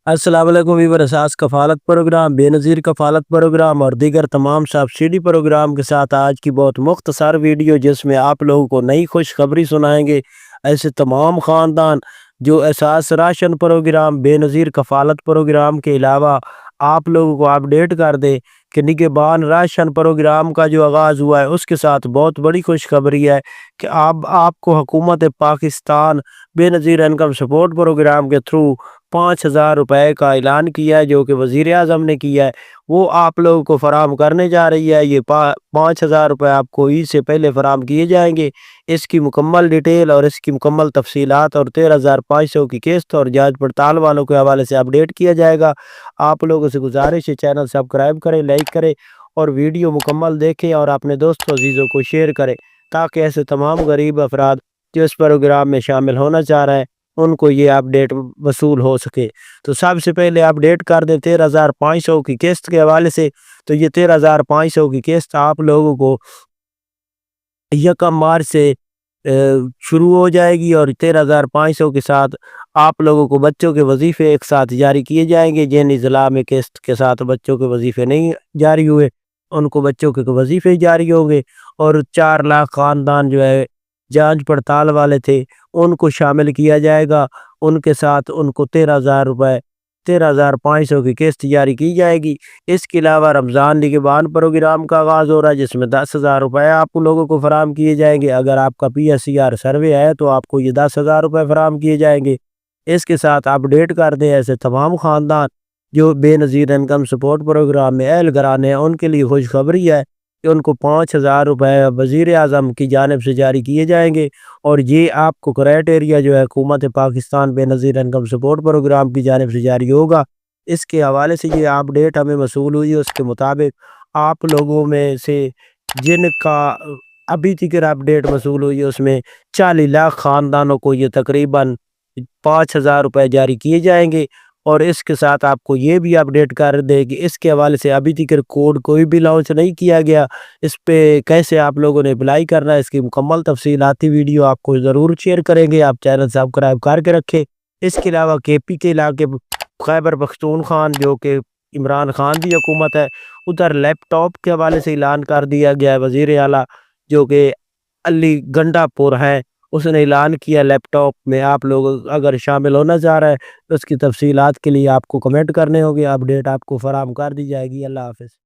السلام علیکم ویور، اساس کفالت پروگرام، بے نظیر کفالت پروگرام اور دیگر تمام سبسڈی پروگرام کے ساتھ آج کی بہت مختصر ویڈیو جس میں آپ لوگوں کو نئی خوشخبری سنائیں گے۔ ایسے تمام خاندان جو اساس راشن پروگرام، بے نظیر کفالت پروگرام کے علاوہ آپ لوگوں کو اپڈیٹ کر دے کہ نگہبان راشن پروگرام کا جو آغاز ہوا ہے اس کے ساتھ بہت بڑی خوشخبری ہے کہ آپ کو حکومت پاکستان بے نظیر انکم سپورٹ پروگرام کے تھرو 5,000 روپے کا اعلان کیا ہے، جو کہ وزیر اعظم نے کیا ہے، وہ آپ لوگوں کو فراہم کرنے جا رہی ہے۔ یہ 5,000 روپے آپ کو عید سے پہلے فراہم کیے جائیں گے۔ اس کی مکمل ڈیٹیل اور اس کی مکمل تفصیلات اور 13,500 کی قسط اور جانچ پڑتال والوں کے حوالے سے اپڈیٹ کیا جائے گا۔ آپ لوگوں سے گزارش ہے چینل سبسکرائب کریں، لائک کریں اور ویڈیو مکمل دیکھیں اور اپنے دوستوں عزیزوں کو شیئر کریں تاکہ ایسے تمام غریب افراد جو اس پروگرام میں شامل ہونا چاہ رہے ہیں ان کو یہ اپڈیٹ وصول ہو سکے۔ تو سب سے پہلے اپڈیٹ کر دیں 13,500 کی قسط کے حوالے سے۔ تو یہ 13,500 کی قسط آپ لوگوں کو 1 مارچ سے شروع ہو جائے گی اور 13,500 کے ساتھ آپ لوگوں کو بچوں کے وظیفے ایک ساتھ جاری کیے جائیں گے۔ جن اضلاع میں قسط کے ساتھ بچوں کے وظیفے نہیں جاری ہوئے ان کو بچوں کے وظیفے جاری ہوں گے، اور 4 لاکھ خاندان جو ہے جانچ پڑتال والے تھے ان کو شامل کیا جائے گا۔ ان کے ساتھ ان کو 13,000 روپے 13,500 کی قسط جاری کی جائے گی۔ اس کے علاوہ رمضان نگہبان پروگرام کا آغاز ہو رہا ہے جس میں 10,000 روپے آپ لوگوں کو فراہم کیے جائیں گے۔ اگر آپ کا PSR سروے ہے تو آپ کو یہ 10,000 روپے فراہم کیے جائیں گے۔ اس کے ساتھ اپڈیٹ کر دیں ایسے تمام خاندان جو بے نظیر انکم سپورٹ پروگرام میں اہل گرانے ہیں ان کے لیے خوشخبری ہے کہ ان کو 5,000 روپے وزیر اعظم کی جانب سے جاری کیے جائیں گے، اور یہ آپ کو کرائٹیریا جو ہے حکومت پاکستان بے نظیر انکم سپورٹ پروگرام کی جانب سے جاری ہوگا۔ اس کے حوالے سے یہ اپڈیٹ ہمیں موصول ہوئی ہے، اس کے مطابق آپ لوگوں میں سے جن کا ابھی تک اپڈیٹ موصول ہوئی ہے اس میں 40 لاکھ خاندانوں کو یہ تقریباً 5,000 روپے جاری کیے جائیں گے۔ اور اس کے ساتھ آپ کو یہ بھی اپڈیٹ کر دے کہ اس کے حوالے سے ابھی تک کوڈ کوئی بھی لانچ نہیں کیا گیا، اس پہ کیسے آپ لوگوں نے اپلائی کرنا ہے اس کی مکمل تفصیلاتی ویڈیو آپ کو ضرور شیئر کریں گے۔ آپ چینل سبسکرائب کر کے رکھیں۔ اس کے علاوہ KP کے علاقے خیبر پختونخوا جو کہ عمران خان کی حکومت ہے، ادھر لیپ ٹاپ کے حوالے سے اعلان کر دیا گیا ہے۔ وزیر اعلیٰ جو کہ علی گنڈا پور ہے اس نے اعلان کیا لیپ ٹاپ میں آپ لوگ اگر شامل ہونا چاہ رہے ہیں تو اس کی تفصیلات کے لیے آپ کو کمنٹ کرنے ہوں گے، اپڈیٹ آپ کو فراہم کر دی جائے گی۔ اللہ حافظ۔